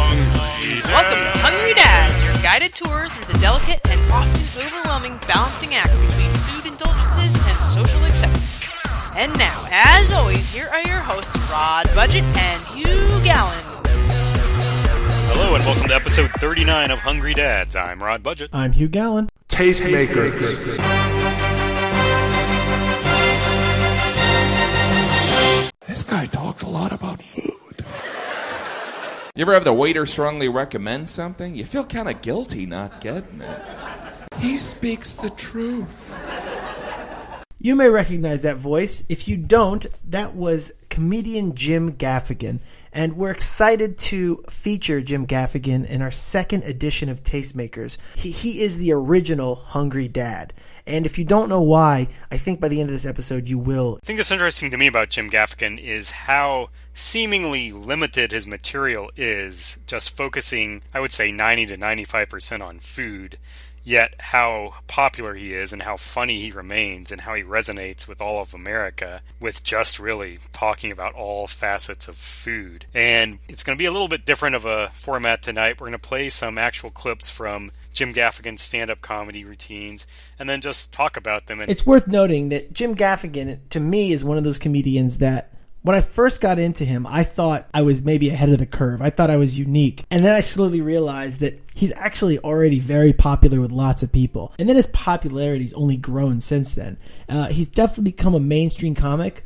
Welcome to Hungry Dads, your guided tour through the delicate and often overwhelming balancing act between food indulgences and social acceptance. And now, as always, here are your hosts, Rod Budget and Hugh Gallen. Hello and welcome to episode 39 of Hungry Dads. I'm Rod Budget. I'm Hugh Gallen. TasteMakers. This guy talks a lot about food. You ever have the waiter strongly recommend something? You feel kind of guilty not getting it. He speaks the truth. You may recognize that voice. If you don't, that was comedian Jim Gaffigan. And we're excited to feature Jim Gaffigan in our second edition of TasteMakers. He is the original Hungry Dad. And if you don't know why, I think by the end of this episode you will. I think that's interesting to me about Jim Gaffigan is how seemingly limited his material is, just focusing, I would say, 90 to 95% on food. Yet how popular he is and how funny he remains and how he resonates with all of America with just really talking about all facets of food. And it's going to be a little bit different of a format tonight. We're going to play some actual clips from Jim Gaffigan's stand-up comedy routines and then just talk about them. It's worth noting that Jim Gaffigan, to me, is one of those comedians that when I first got into him, I thought I was maybe ahead of the curve. I thought I was unique. And then I slowly realized that he's actually already very popular with lots of people. And then his popularity's only grown since then. He's definitely become a mainstream comic,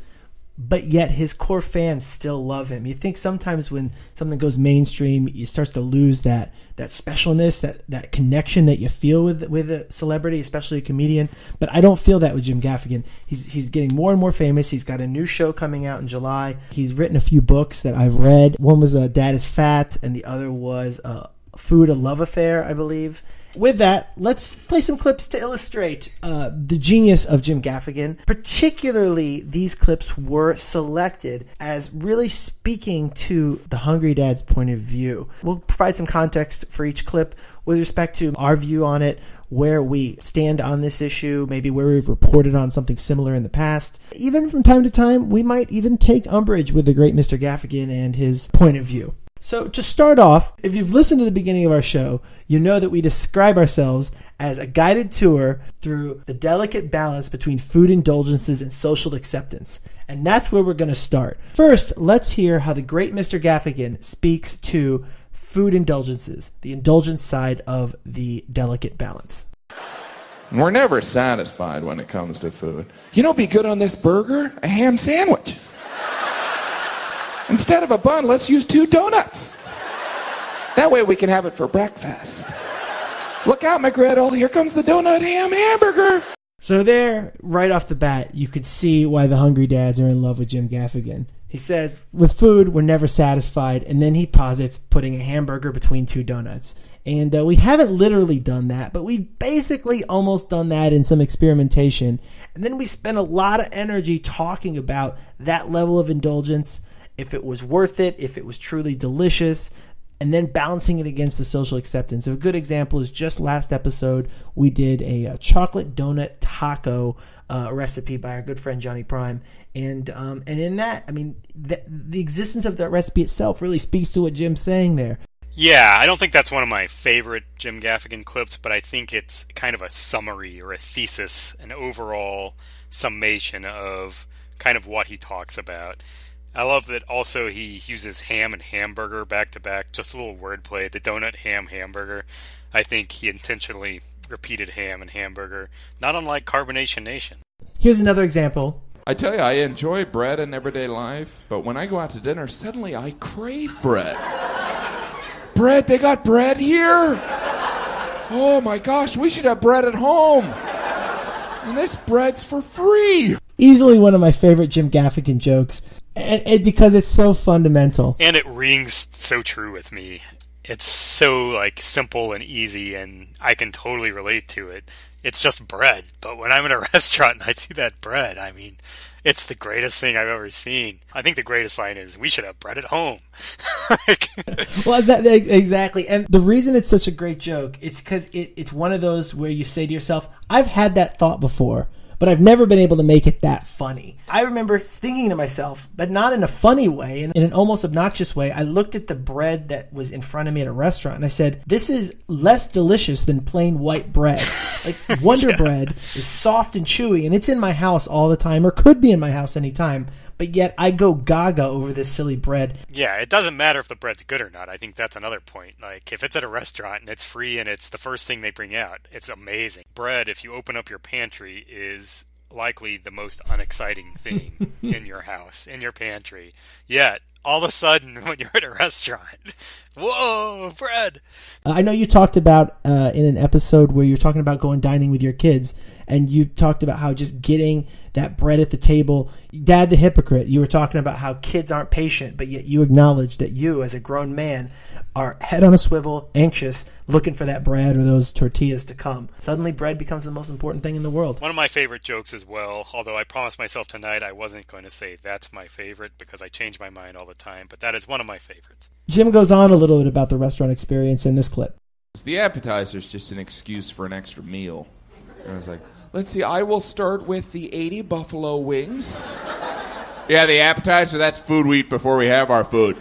but yet his core fans still love him. You think sometimes when something goes mainstream, it starts to lose that specialness, that connection that you feel with a celebrity, especially a comedian. But I don't feel that with Jim Gaffigan. He's getting more and more famous. He's got a new show coming out in July. He's written a few books that I've read. One was Dad is Fat, and the other was Food, a Love Affair, I believe. With that, let's play some clips to illustrate the genius of Jim Gaffigan. Particularly, these clips were selected as really speaking to the Hungry Dad's point of view. We'll provide some context for each clip with respect to our view on it, where we stand on this issue, maybe where we've reported on something similar in the past. Even from time to time, we might even take umbrage with the great Mr. Gaffigan and his point of view. So to start off, if you've listened to the beginning of our show, you know that we describe ourselves as a guided tour through the delicate balance between food indulgences and social acceptance. And that's where we're going to start. First, let's hear how the great Mr. Gaffigan speaks to food indulgences, the indulgence side of the delicate balance. We're never satisfied when it comes to food. You know what'd be good on this burger? A ham sandwich. Instead of a bun, let's use 2 donuts. That way we can have it for breakfast. Look out, McGriddle. Here comes the donut ham hamburger. So there, right off the bat, you could see why the Hungry Dads are in love with Jim Gaffigan. He says, with food, we're never satisfied, and then he posits putting a hamburger between 2 donuts. And we haven't literally done that, but we've basically almost done that in some experimentation. And then we spent a lot of energy talking about that level of indulgence, if it was worth it, if it was truly delicious, and then balancing it against the social acceptance. So a good example is just last episode, we did a chocolate donut taco recipe by our good friend Johnny Prime. And in that, I mean, the existence of that recipe itself really speaks to what Jim's saying there. Yeah, I don't think that's one of my favorite Jim Gaffigan clips, but I think it's kind of a summary or a thesis, an overall summation of kind of what he talks about. I love that also he uses ham and hamburger back to back, just a little wordplay, the donut ham hamburger. I think he intentionally repeated ham and hamburger, not unlike Carbonation Nation. Here's another example. I tell you, I enjoy bread in everyday life, but when I go out to dinner, suddenly I crave bread. Bread? They got bread here? Oh my gosh, we should have bread at home. And this bread's for free. Easily one of my favorite Jim Gaffigan jokes. And because it's so fundamental. And it rings so true with me. It's so simple and easy, and I can totally relate to it. It's just bread. But when I'm in a restaurant and I see that bread, I mean, it's the greatest thing I've ever seen. I think the greatest line is, we should have bread at home. Well, exactly. And the reason it's such a great joke is because it's one of those where you say to yourself, I've had that thought before, but I've never been able to make it that funny. I remember thinking to myself, but not in a funny way, in an almost obnoxious way, I looked at the bread that was in front of me at a restaurant and I said, this is less delicious than plain white bread. Like Wonder Bread is soft and chewy, and it's in my house all the time, or could be in my house anytime, but yet I go gaga over this silly bread. Yeah, it doesn't matter if the bread's good or not. I think that's another point. Like, if it's at a restaurant and it's free and it's the first thing they bring out, it's amazing. Bread, if you open up your pantry, is likely the most unexciting thing in your house, in your pantry. Yet, all of a sudden, when you're at a restaurant, whoa, bread! I know you talked about in an episode where you're talking about going dining with your kids, and you talked about how just getting that bread at the table, Dad the hypocrite, you were talking about how kids aren't patient, but yet you acknowledge that you, as a grown man, are head on a swivel, anxious, looking for that bread or those tortillas to come. Suddenly, bread becomes the most important thing in the world. One of my favorite jokes as well, although I promised myself tonight I wasn't going to say that's my favorite because I change my mind all the time, but that is one of my favorites. Jim goes on a little bit about the restaurant experience in this clip. The appetizer is just an excuse for an extra meal. And I was like, let's see, I will start with the 80 buffalo wings. Yeah, the appetizer, that's food we eat before we have our food.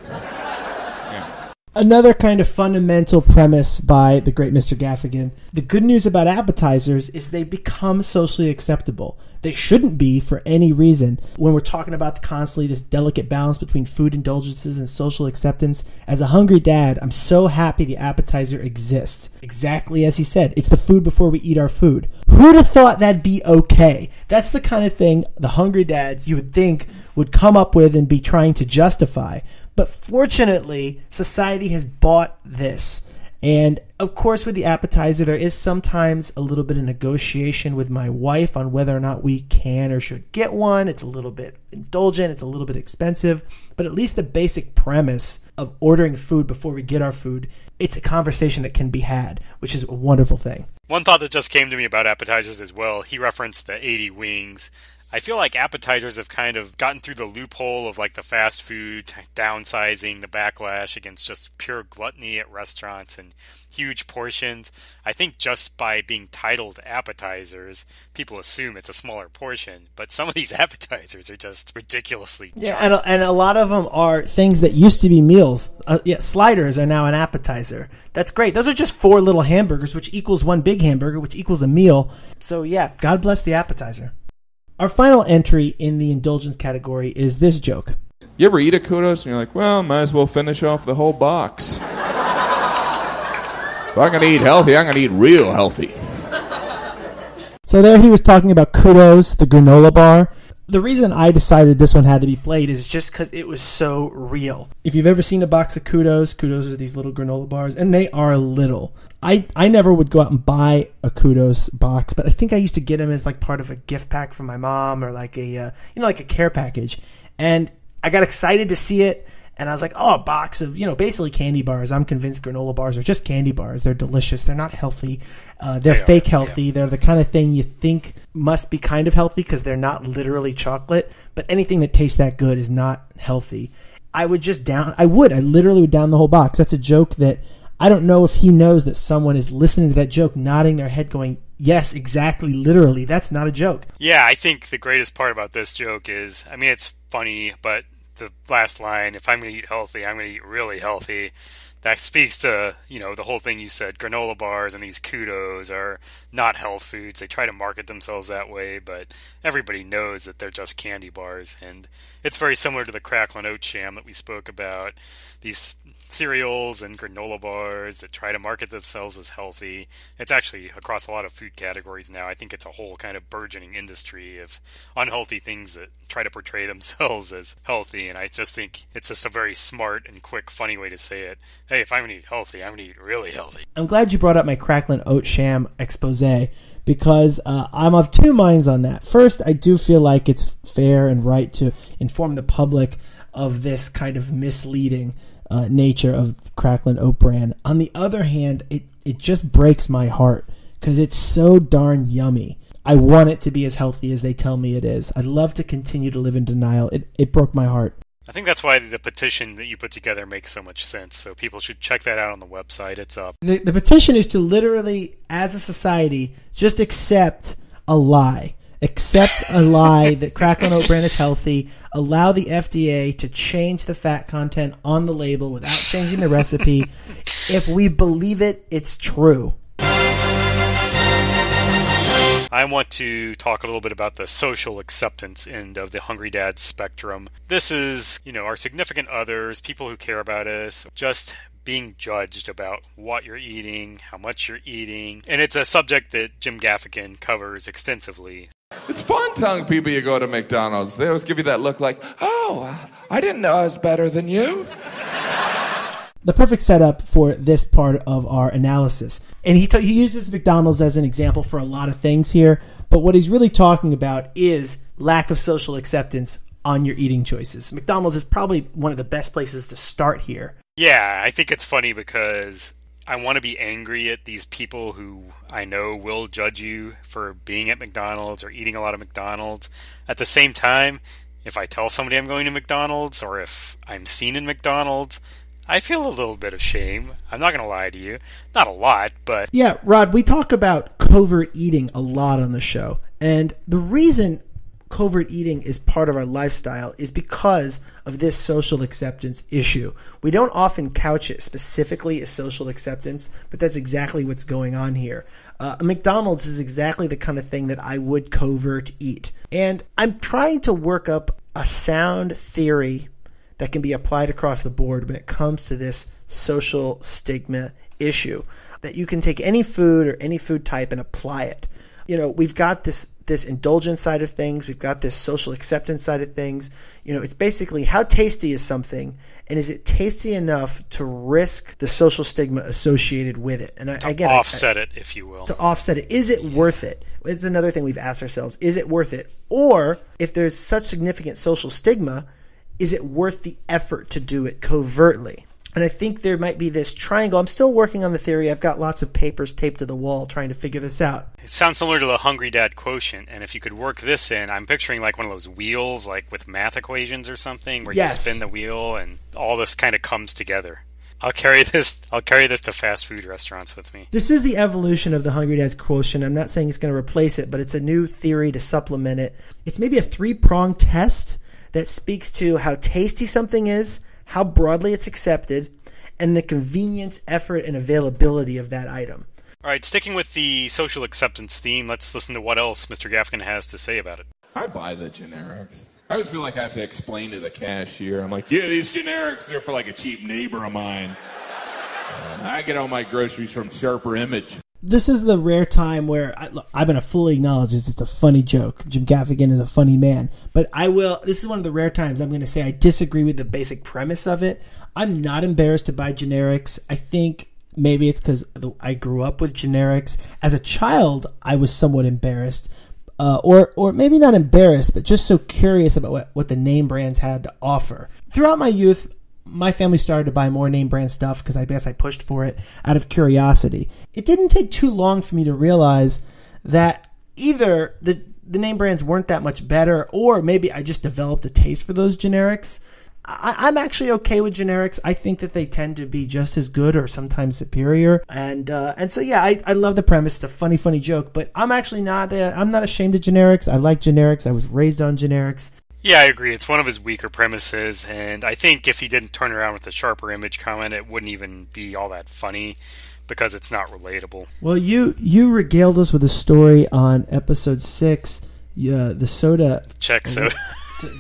Another kind of fundamental premise by the great Mr. Gaffigan. The good news about appetizers is they become socially acceptable. They shouldn't be for any reason. When we're talking about constantly this delicate balance between food indulgences and social acceptance, as a hungry dad, I'm so happy the appetizer exists. Exactly as he said, it's the food before we eat our food. Who'd have thought that'd be okay? That's the kind of thing the hungry dads you would think would come up with and be trying to justify. But fortunately, society has bought this. And of course, with the appetizer, there is sometimes a little bit of negotiation with my wife on whether or not we can or should get one. It's a little bit indulgent. It's a little bit expensive. But at least the basic premise of ordering food before we get our food, it's a conversation that can be had, which is a wonderful thing. One thought that just came to me about appetizers as well, he referenced the 80 wings. I feel like appetizers have kind of gotten through the loophole of like the fast food downsizing, the backlash against just pure gluttony at restaurants and huge portions. I think just by being titled appetizers, people assume it's a smaller portion, but some of these appetizers are just ridiculously giant. And a lot of them are things that used to be meals. Sliders are now an appetizer. That's great. Those are just 4 little hamburgers, which equals 1 big hamburger, which equals a meal. So yeah, God bless the appetizer. Our final entry in the indulgence category is this joke. You ever eat a kudos and you're like, well, might as well finish off the whole box. If I'm going to eat healthy, I'm going to eat real healthy. So there he was talking about kudos, the granola bar. The reason I decided this one had to be played is just because it was so real. If you've ever seen a box of kudos are these little granola bars, and they are little. I never would go out and buy a kudos box, but I think I used to get them as like part of a gift pack from my mom or like a like a care package. And I got excited to see it, and I was like, oh, a box of, basically candy bars. I'm convinced granola bars are just candy bars. They're delicious. They're not healthy. They're fake healthy. Yeah. They're the kind of thing you think must be kind of healthy because they're not literally chocolate. But anything that tastes that good is not healthy. I literally would down the whole box. That's a joke that I don't know if he knows that someone is listening to that joke, nodding their head going, yes, exactly, literally. That's not a joke. Yeah, I think the greatest part about this joke is, it's funny, but the last line, if I'm going to eat healthy, I'm going to eat really healthy. That speaks to, the whole thing you said. Granola bars and these kudos are not health foods. They try to market themselves that way, but everybody knows that they're just candy bars. And it's very similar to the crackling oat sham that we spoke about. These cereals and granola bars that try to market themselves as healthy. It's actually across a lot of food categories now. I think it's a whole kind of burgeoning industry of unhealthy things that try to portray themselves as healthy, and I just think it's just a very smart and quick, funny way to say it. Hey, if I'm going to eat healthy, I'm going to eat really healthy. I'm glad you brought up my crackling oat sham expose because I'm of 2 minds on that. First, I do feel like it's fair and right to inform the public of this kind of misleading nature of crackling oat bran. On the other hand, it just breaks my heart because it's so darn yummy. I want it to be as healthy as they tell me it is. I'd love to continue to live in denial. It broke my heart. I think that's why the petition that you put together makes so much sense. So people should check that out on the website. It's up. The petition is to literally, as a society, just accept a lie. accept a lie that Crackling Oat Bran is healthy, allow the FDA to change the fat content on the label without changing the recipe. If we believe it, it's true. I want to talk a little bit about the social acceptance end of the Hungry Dad spectrum. This is, our significant others, people who care about us, just being judged about what you're eating, how much you're eating. And it's a subject that Jim Gaffigan covers extensively. It's fun telling people you go to McDonald's. They always give you that look like, oh, I didn't know I was better than you. The perfect setup for this part of our analysis. And he uses McDonald's as an example for a lot of things here, but what he's really talking about is lack of social acceptance on your eating choices. McDonald's is probably one of the best places to start here. Yeah, I think it's funny because I want to be angry at these people who I know will judge you for being at McDonald's or eating a lot of McDonald's. At the same time, if I tell somebody I'm going to McDonald's or if I'm seen in McDonald's, I feel a little bit of shame. I'm not going to lie to you. Not a lot, but... Yeah, Rod, we talk about covert eating a lot on the show. And the reason covert eating is part of our lifestyle is because of this social acceptance issue. We don't often couch it specifically as social acceptance, but that's exactly what's going on here. McDonald's is exactly the kind of thing that I would covert eat. And I'm trying to work up a sound theory that can be applied across the board when it comes to this social stigma issue. That you can take any food or any food type and apply it. We've got this indulgence side of things. We've got this social acceptance side of things. It's basically how tasty is something, and is it tasty enough to risk the social stigma associated with it? And offset it, if you will. To offset it. Is it worth it? It's another thing we've asked ourselves. Is it worth it? Or if there's such significant social stigma, is it worth the effort to do it covertly? And I think there might be this triangle. I'm still working on the theory. I've got lots of papers taped to the wall trying to figure this out. It sounds similar to the Hungry Dad quotient, and if you could work this in, I'm picturing like one of those wheels, like with math equations or something, where yes. You spin the wheel and all this kind of comes together. I'll carry this to fast food restaurants with me. This is the evolution of the Hungry Dad's quotient. I'm not saying it's going to replace it, but it's a new theory to supplement it. It's maybe a 3-pronged test that speaks to how tasty something is, how broadly it's accepted, and the convenience, effort, and availability of that item. All right, sticking with the social acceptance theme, let's listen to what else Mr. Gaffigan has to say about it. I buy the generics. I always feel like I have to explain to the cashier. I'm like, yeah, these generics, they're for like a cheap neighbor of mine. I get all my groceries from Sharper Image. This is the rare time where I'm going to fully acknowledge this. It's a funny joke. Jim Gaffigan is a funny man. But this is one of the rare times I'm going to say I disagree with the basic premise of it. I'm not embarrassed to buy generics. I think maybe it's because I grew up with generics. As a child, I was somewhat embarrassed. Or maybe not embarrassed, but just so curious about what the name brands had to offer. Throughout my youth, my family started to buy more name brand stuff because I guess I pushed for it out of curiosity. It didn't take too long for me to realize that either the name brands weren't that much better, or maybe I just developed a taste for those generics. I'm actually okay with generics. I think that they tend to be just as good or sometimes superior. And so, yeah, I love the premise. It's a funny joke, but I'm actually I'm not ashamed of generics. I like generics. I was raised on generics. Yeah, I agree. It's one of his weaker premises, and I think if he didn't turn around with the Sharper Image comment, it wouldn't even be all that funny because it's not relatable. Well, you regaled us with a story on episode 6, the soda... Check soda.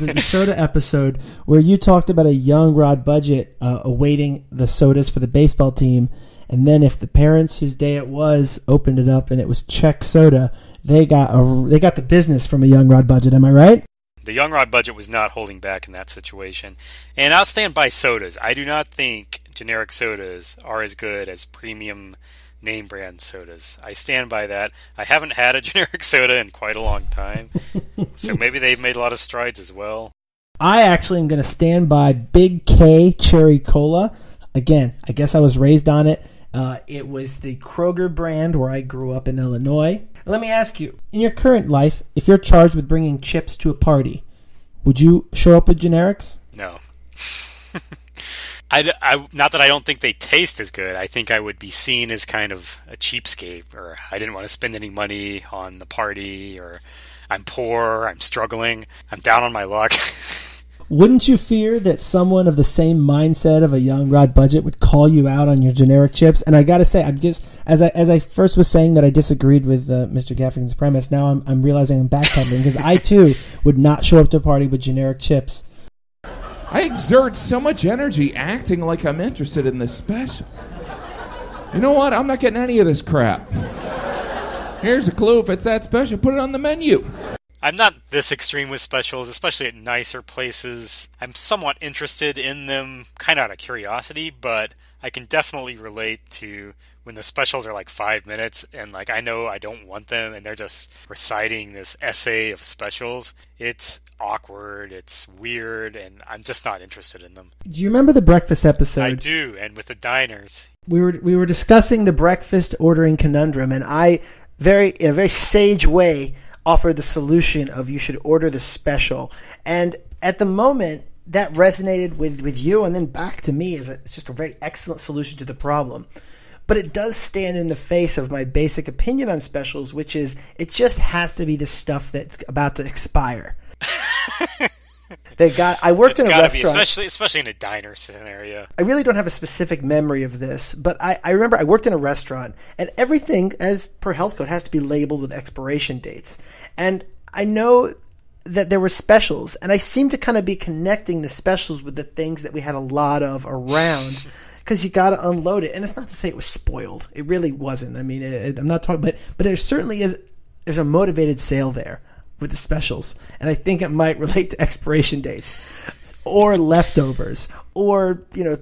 The soda episode where you talked about a young Rod Budget awaiting the sodas for the baseball team, and then if the parents whose day it was opened it up and it was Czech soda, they got the business from a young Rod Budget. Am I right? The young Rod Budget was not holding back in that situation. And I'll stand by sodas. I do not think generic sodas are as good as premium name brand sodas. I stand by that. I haven't had a generic soda in quite a long time. So maybe they've made a lot of strides as well. I actually am going to stand by Big K Cherry Cola. Again, I guess I was raised on it. It was the Kroger brand where I grew up in Illinois. Let me ask you, in your current life, if you're charged with bringing chips to a party, would you show up with generics? No. Not that I don't think they taste as good. I think I would be seen as kind of a cheapskate, or I didn't want to spend any money on the party, or I'm poor, I'm struggling, I'm down on my luck. Wouldn't you fear that someone of the same mindset of a young Rod Budget would call you out on your generic chips? And I got to say, I'm just as I first was saying that I disagreed with Mr. Gaffigan's premise. Now I'm realizing I'm backpedaling because I too would not show up to a party with generic chips. I exert so much energy acting like I'm interested in this specials. You know what? I'm not getting any of this crap. Here's a clue. If it's that special, put it on the menu. I'm not this extreme with specials, especially at nicer places. I'm somewhat interested in them, kind of out of curiosity, but I can definitely relate to when the specials are like 5 minutes and like I know I don't want them and they're just reciting this essay of specials. It's awkward, it's weird, and I'm just not interested in them. Do you remember the breakfast episode? I do, and with the diners. We were discussing the breakfast ordering conundrum, and I in a very sage way offered the solution of you should order the special. And at the moment, that resonated with you and then back to me as it's just a very excellent solution to the problem. But it does stand in the face of my basic opinion on specials, which is it just has to be the stuff that's about to expire. I worked in a restaurant. Especially in a diner scenario. I really don't have a specific memory of this, but I remember I worked in a restaurant, and everything, as per health code, has to be labeled with expiration dates. And I know that there were specials, and I seem to kind of be connecting the specials with the things that we had a lot of around, because you got to unload it. And it's not to say it was spoiled. It really wasn't. I mean, I'm not talking, but there certainly is. There's a motivated sale there with the specials, and I think it might relate to expiration dates or leftovers or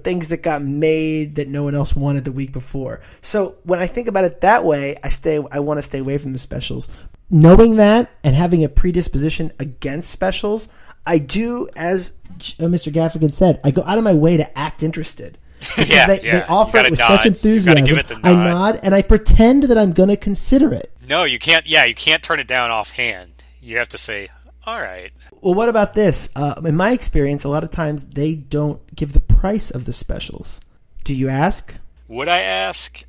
things that got made that no one else wanted the week before. So when I think about it that way, I want to stay away from the specials. Knowing that and having a predisposition against specials, I do, as Mr. Gaffigan said, I go out of my way to act interested. They offer it with such enthusiasm. Give it the nod. I nod and I pretend that I'm going to consider it. No, you can't. Yeah, you can't turn it down offhand. You have to say, all right. Well, what about this? In my experience, a lot of times they don't give the price of the specials. Do you ask? Would I ask?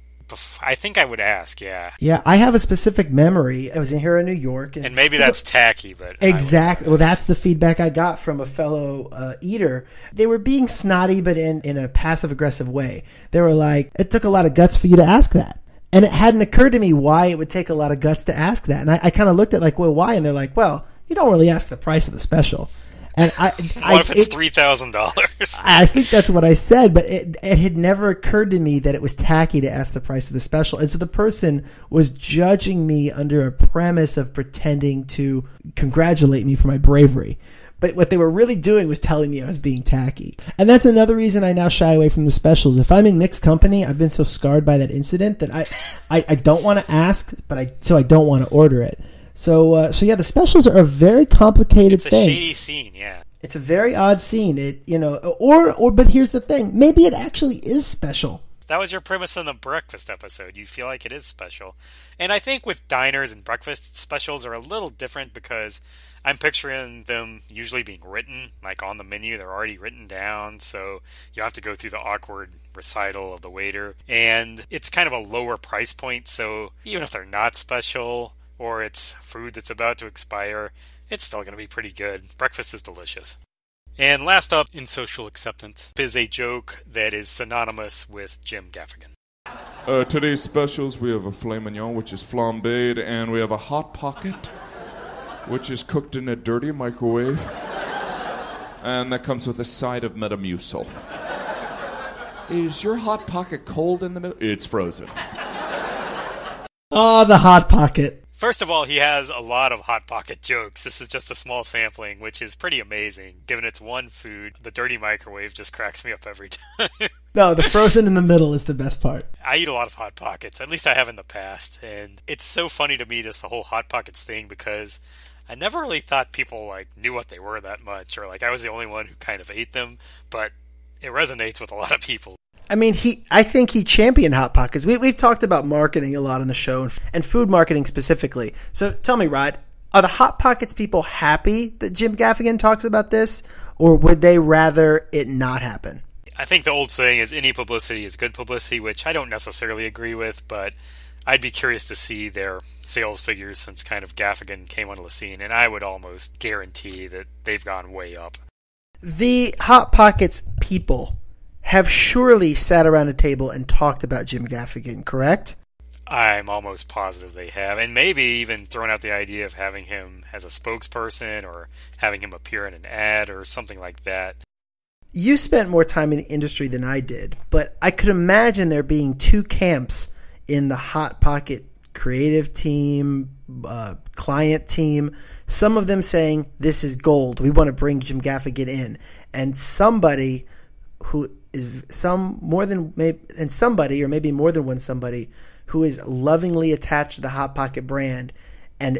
I think I would ask, yeah. Yeah, I have a specific memory. I was in here in New York. And maybe that's tacky, but... Exactly. Well, that's the feedback I got from a fellow eater. They were being snotty, but in a passive-aggressive way. They were like, it took a lot of guts for you to ask that. And it hadn't occurred to me why it would take a lot of guts to ask that. And I kind of looked at like, well, why? And they're like, well, you don't really ask the price of the special. And what if it's $3,000? I think that's what I said, but it had never occurred to me that it was tacky to ask the price of the special. And so the person was judging me under a premise of pretending to congratulate me for my bravery. But what they were really doing was telling me I was being tacky. And that's another reason I now shy away from the specials. If I'm in mixed company, I've been so scarred by that incident that I don't want to ask, so I don't want to order it. So yeah, the specials are a very complicated thing. It's a shady scene, yeah. It's a very odd scene. But here's the thing. Maybe it actually is special. That was your premise in the breakfast episode. You feel like it is special. And I think with diners and breakfast specials are a little different because I'm picturing them usually being written, like on the menu. They're already written down, so you don't have to go through the awkward recital of the waiter. And it's kind of a lower price point, so even if they're not special or it's food that's about to expire, it's still going to be pretty good. Breakfast is delicious. And last up in social acceptance is a joke that is synonymous with Jim Gaffigan. Today's specials, we have a filet mignon, which is flambéed, and we have a hot pocket, which is cooked in a dirty microwave, and that comes with a side of Metamucil. Is your hot pocket cold in the middle? It's frozen. Oh, the hot pocket. First of all, he has a lot of Hot Pocket jokes. This is just a small sampling, which is pretty amazing. Given it's one food, the dirty microwave just cracks me up every time. No, the frozen in the middle is the best part. I eat a lot of Hot Pockets, at least I have in the past, and it's so funny to me, just the whole Hot Pockets thing, because I never really thought people knew what they were that much, or I was the only one who kind of ate them, but it resonates with a lot of people. I mean, I think he championed Hot Pockets. We've talked about marketing a lot on the show, and food marketing specifically. So tell me, Rod, are the Hot Pockets people happy that Jim Gaffigan talks about this, or would they rather it not happen? I think the old saying is any publicity is good publicity, which I don't necessarily agree with, but I'd be curious to see their sales figures since kind of Gaffigan came onto the scene, and I would almost guarantee that they've gone way up. The Hot Pockets people have surely sat around a table and talked about Jim Gaffigan, correct? I'm almost positive they have, and maybe even thrown out the idea of having him as a spokesperson or having him appear in an ad or something like that. You spent more time in the industry than I did, but I could imagine there being two camps in the Hot Pocket creative team, client team. Some of them saying, this is gold, we want to bring Jim Gaffigan in. And somebody who is somebody, or maybe more than one somebody, who is lovingly attached to the Hot Pocket brand and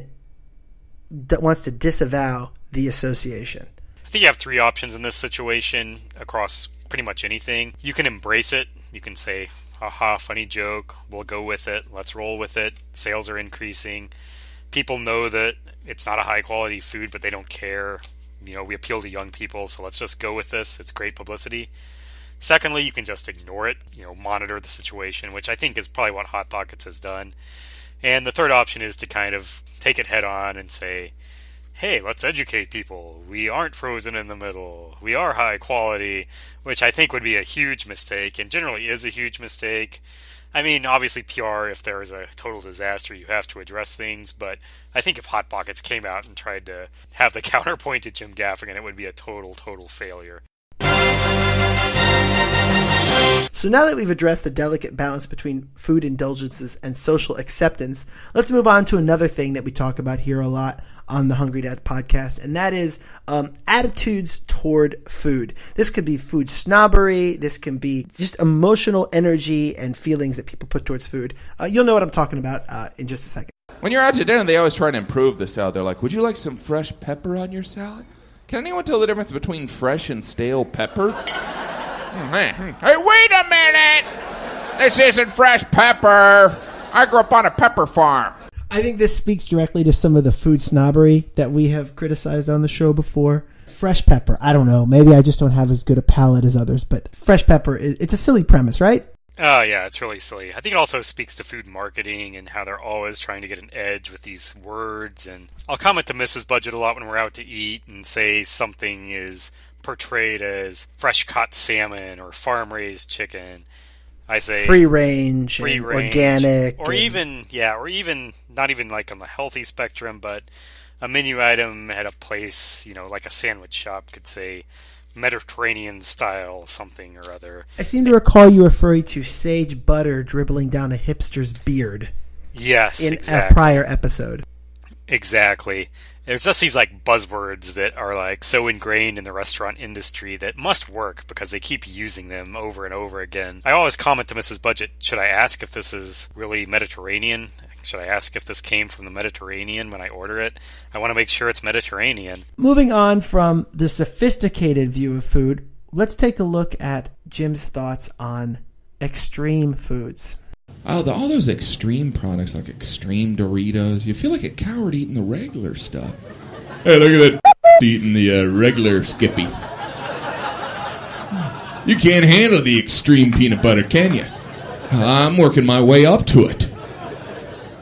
wants to disavow the association. I think you have three options in this situation across pretty much anything. You can embrace it. You can say, haha, funny joke, we'll go with it, let's roll with it, sales are increasing. People know that it's not a high quality food, but they don't care. We appeal to young people, so let's just go with this. It's great publicity. Secondly, you can just ignore it, monitor the situation, which I think is probably what Hot Pockets has done. And the third option is to kind of take it head on and say, hey, let's educate people. We aren't frozen in the middle. We are high quality, which I think would be a huge mistake, and generally is a huge mistake. I mean, obviously PR, if there is a total disaster, you have to address things, but I think if Hot Pockets came out and tried to have the counterpoint to Jim Gaffigan, it would be a total failure. So now that we've addressed the delicate balance between food indulgences and social acceptance, let's move on to another thing that we talk about here a lot on the Hungry Dads podcast, and that is attitudes toward food. This could be food snobbery. This can be just emotional energy and feelings that people put towards food. You'll know what I'm talking about in just a second. When you're out to dinner, they always try to improve the salad. They're like, would you like some fresh pepper on your salad? Can anyone tell the difference between fresh and stale pepper? Man. Hey, wait a minute! This isn't fresh pepper. I grew up on a pepper farm. I think this speaks directly to some of the food snobbery that we have criticized on the show before. Fresh pepper, I don't know. Maybe I just don't have as good a palate as others, but fresh pepper, it's a silly premise, right? Oh, yeah, it's really silly. I think it also speaks to food marketing and how they're always trying to get an edge with these words. And I'll comment to Mrs. Budget a lot when we're out to eat and say something is portrayed as fresh caught salmon or farm raised chicken. I say free range, organic, or even not even like on the healthy spectrum, but a menu item at a place, like a sandwich shop could say Mediterranean style something or other. I seem to recall you referring to sage butter dribbling down a hipster's beard. Yes, in exactly. A prior episode. Exactly. There's just these like buzzwords that are like so ingrained in the restaurant industry that must work because they keep using them over and over again. I always comment to Mrs. Budget, should I ask if this is really Mediterranean? Should I ask if this came from the Mediterranean when I order it? I want to make sure it's Mediterranean. Moving on from the sophisticated view of food, let's take a look at Jim's thoughts on extreme foods. All those extreme products like extreme Doritos, you feel like a coward eating the regular stuff. Hey, look at that eating the regular Skippy. You can't handle the extreme peanut butter, can you? I'm working my way up to it.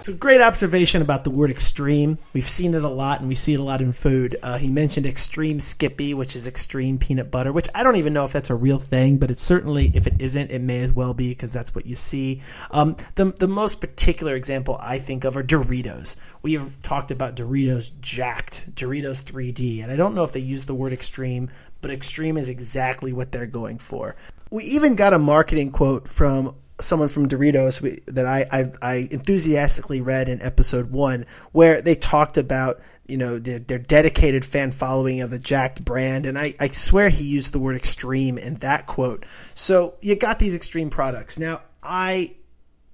So great observation about the word extreme. We've seen it a lot, and we see it a lot in food. He mentioned extreme Skippy, which is extreme peanut butter, which I don't even know if that's a real thing, but it's certainly, if it isn't, it may as well be because that's what you see. The most particular example I think of are Doritos. We have talked about Doritos Jacked, Doritos 3D, and I don't know if they use the word extreme, but extreme is exactly what they're going for. We even got a marketing quote from someone from Doritos that I enthusiastically read in episode 1, where they talked about their dedicated fan following of the Jacked brand, and I swear he used the word extreme in that quote. So you got these extreme products. Now, I,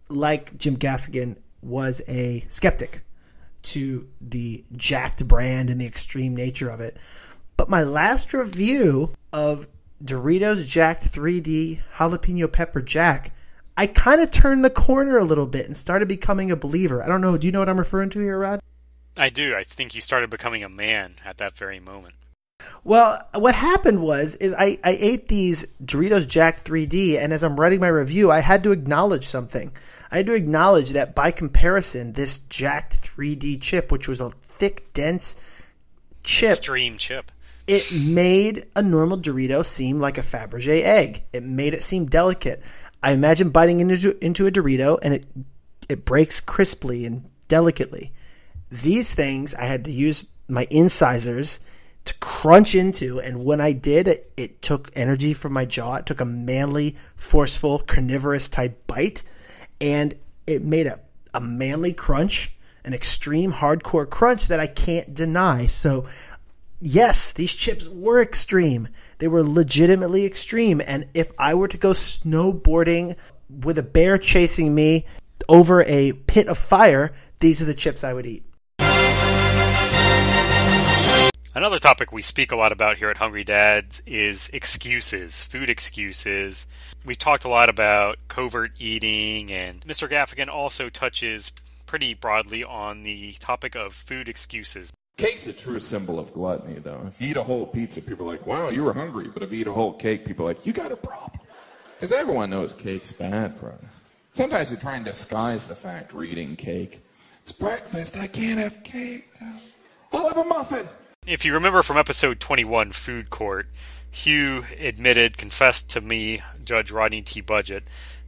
like Jim Gaffigan, was a skeptic to the Jacked brand and the extreme nature of it, but my last review of Doritos Jacked 3D Jalapeno Pepper Jack, I kind of turned the corner a little bit and started becoming a believer. I don't know. Do you know what I'm referring to here, Rod? I do. I think you started becoming a man at that very moment. Well, what happened is I ate these Doritos Jack 3D, and as I'm writing my review, I had to acknowledge something. I had to acknowledge that by comparison, this Jacked 3D chip, which was a thick, dense chip, Extreme chip, it made a normal Dorito seem like a Fabergé egg. It made it seem delicate. I imagine biting into a Dorito, and it breaks crisply and delicately. These things, I had to use my incisors to crunch into, and when I did, it took energy from my jaw. It took a manly, forceful, carnivorous type bite, and it made a manly crunch, an extreme hardcore crunch that I can't deny. So yes, these chips were extreme. They were legitimately extreme, and if I were to go snowboarding with a bear chasing me over a pit of fire, these are the chips I would eat. Another topic we speak a lot about here at Hungry Dads is excuses, food excuses. We've talked a lot about covert eating, and Mr. Gaffigan also touches pretty broadly on the topic of food excuses. Cake's a true symbol of gluttony, though. If you eat a whole pizza, people are like, wow, you were hungry. But if you eat a whole cake, people are like, you got a problem. Because everyone knows cake's bad for us. Sometimes we try and disguise the fact we're eating cake. It's breakfast, I can't have cake. I'll have a muffin. If you remember from episode 21, Food Court, Hugh confessed to me, Judge Rodney T. Budget,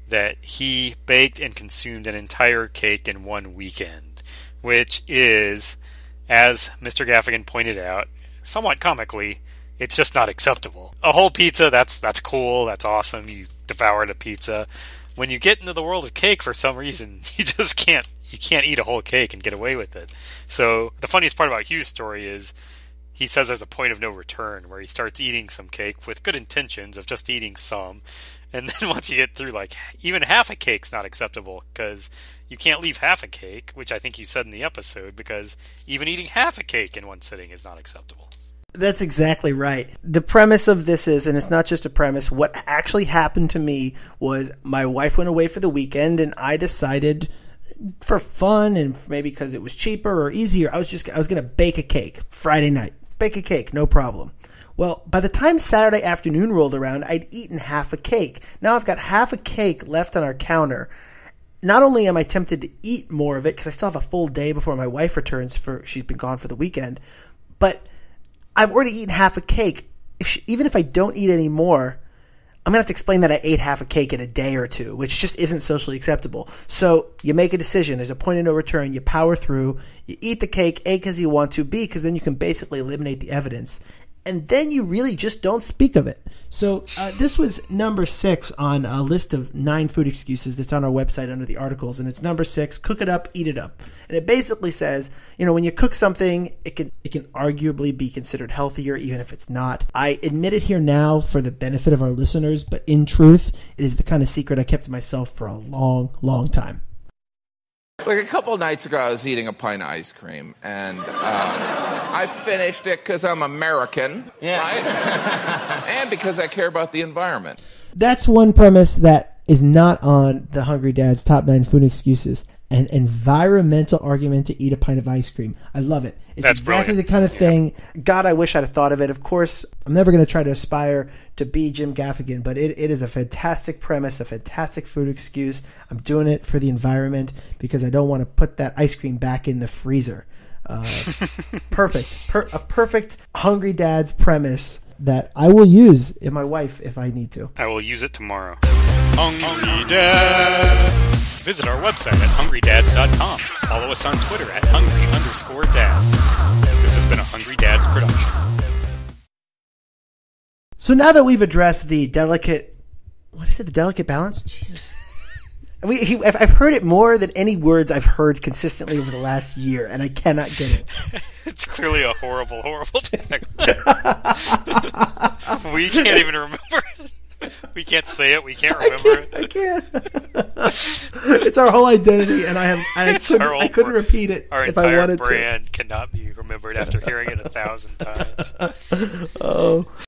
that he baked and consumed an entire cake in one weekend, which is, as Mr. Gaffigan pointed out, somewhat comically, it's just not acceptable. A whole pizza, that's cool, that's awesome, you devoured a pizza. When you get into the world of cake, for some reason, you just can't eat a whole cake and get away with it. So the funniest part about Hugh's story is he says there's a point of no return where he starts eating some cake with good intentions of just eating some. And then once you get through, like, even half a cake's not acceptable because you can't leave half a cake, which I think you said in the episode, because even eating half a cake in one sitting is not acceptable. That's exactly right. The premise of this is, and it's not just a premise, what actually happened to me was my wife went away for the weekend, and I decided for fun and maybe because it was cheaper or easier, I was going to bake a cake Friday night. Bake a cake, no problem. Well, by the time Saturday afternoon rolled around, I'd eaten half a cake. Now I've got half a cake left on our counter. Not only am I tempted to eat more of it because I still have a full day before my wife returns, she's been gone for the weekend, but I've already eaten half a cake. Even if I don't eat any more, I'm going to have to explain that I ate half a cake in a day or two, which just isn't socially acceptable. So you make a decision. There's a point of no return. You power through. You eat the cake, A, because you want to, B, because then you can basically eliminate the evidence. And then you really just don't speak of it. So this was number 6 on a list of 9 food excuses that's on our website under the articles. And it's number 6, cook it up, eat it up. And it basically says, when you cook something, it can arguably be considered healthier, even if it's not. I admit it here now for the benefit of our listeners, but in truth, it is the kind of secret I kept to myself for a long, long time. Like a couple of nights ago, I was eating a pint of ice cream, and I finished it because I'm American, right? And because I care about the environment. That's one premise that is not on the Hungry Dad's top 9 food excuses. An environmental argument to eat a pint of ice cream. I love it. It's That's exactly brilliant. the kind of thing. God, I wish I'd have thought of it. Of course, I'm never going to try to aspire to be Jim Gaffigan, but it is a fantastic premise, a fantastic food excuse. I'm doing it for the environment because I don't want to put that ice cream back in the freezer. Perfect. A perfect Hungry Dad's premise that I will use in my wife if I need to. I will use it tomorrow. Hungry Dads! Visit our website at hungrydads.com. Follow us on Twitter at hungry_dads. This has been a Hungry Dads production. So now that we've addressed the delicate balance? Jesus. I've heard it more than any words I've heard consistently over the last year, and I cannot get it. It's clearly a horrible, horrible tagline. We can't even remember it. We can't say it. We can't remember it. I can't. It's our whole identity, and I couldn't repeat it our if I wanted to. Our entire brand cannot be remembered after hearing it 1,000 times. Oh.